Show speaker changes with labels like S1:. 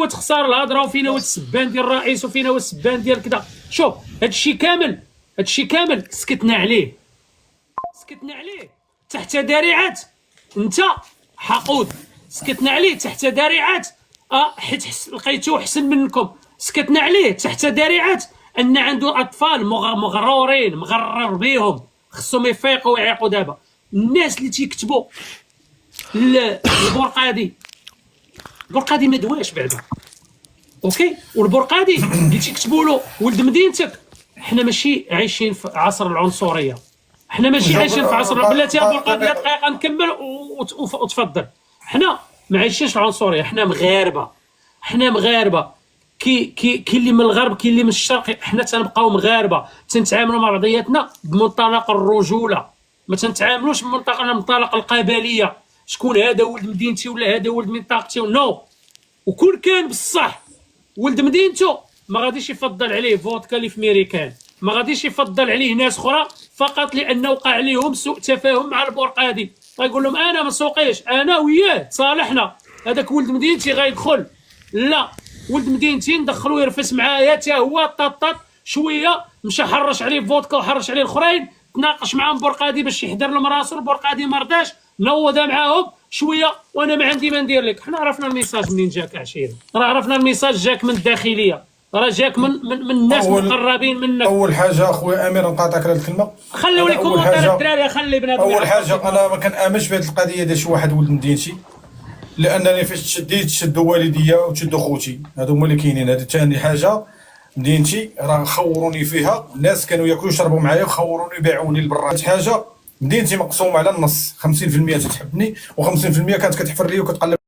S1: هو تخسر الهضره وفينا هو السبان ديال الرئيس وفينا هو السبان ديال كذا. شوف هادشي كامل سكتنا عليه تحت ذريعه انت حقود، سكتنا عليه تحت ذريعه حيت لقيتوه احسن منكم، سكتنا عليه تحت ذريعه ان عنده اطفال مغرورين مغرر بيهم خصهم يفيقوا ويعيقوا. دابا الناس اللي تيكتبوا البرقادي ما دواش بعدا اوكي، والبرقادي اللي تيكتبوا له ولد مدينتك، حنا ماشي عايشين في عصر العنصريه، حنا ماشي عايشين في عصر بلاتي. برقادي دقيقه نكمل وتفضل. حنا ما عايشينش العنصريه، حنا مغاربه كي اللي من الغرب كي اللي من الشرق، حنا تنبقاو مغاربه تنتعاملوا مع بعضياتنا بمنطلق الرجوله، ما تنتعاملوش بمنطلق القبليه، شكون هذا ولد مدينتي ولا هذا ولد منطقتي نو. وكل كان بصح ولد مدينته ما غاديش يفضل عليه فودكا اللي في ميريكان، ما غاديش يفضل عليه ناس اخرى فقط لانه وقع عليهم سوء تفاهم مع البرقادي، غيقول لهم انا ما نسوقيش انا وياه تصالحنا، هذاك ولد مدينتي غيدخل. لا، ولد مدينتي ندخلو يرفس معايا حتى هو طاط شويه، مشى حرش عليه فودكا وحرش عليه الاخرين، تناقش معاهم برقادي باش يحضر لهم راسو، البرقادي ما رضاش، نوض معاهم شويه وانا ما عندي ما ندير لك. حنا عرفنا الميساج منين جاك عشيري، راه عرفنا الميساج جاك من الداخليه، راه جاك من الناس مقربين منك.
S2: اول حاجه اخويا امير نقاطعك على الكلمه،
S1: خليو لي كومونتير الدراري، خلي بنادم.
S2: اول حاجه انا ما كنامنش بهذه القضيه ديال شي واحد ولد مدينتي، لانني فاش تشديت تشدوا والديا وتشدوا خوتي، هادو هما اللي كاينين. هذه ثاني حاجه، مدينتي راه خوروني فيها، الناس كانوا ياكلوا يشربوا معايا وخوروني بيعوني لبرا. حاجه مدينتي مقسومه على النص، 50% تتحبني و50% كانت كتحفر لي وكتقلب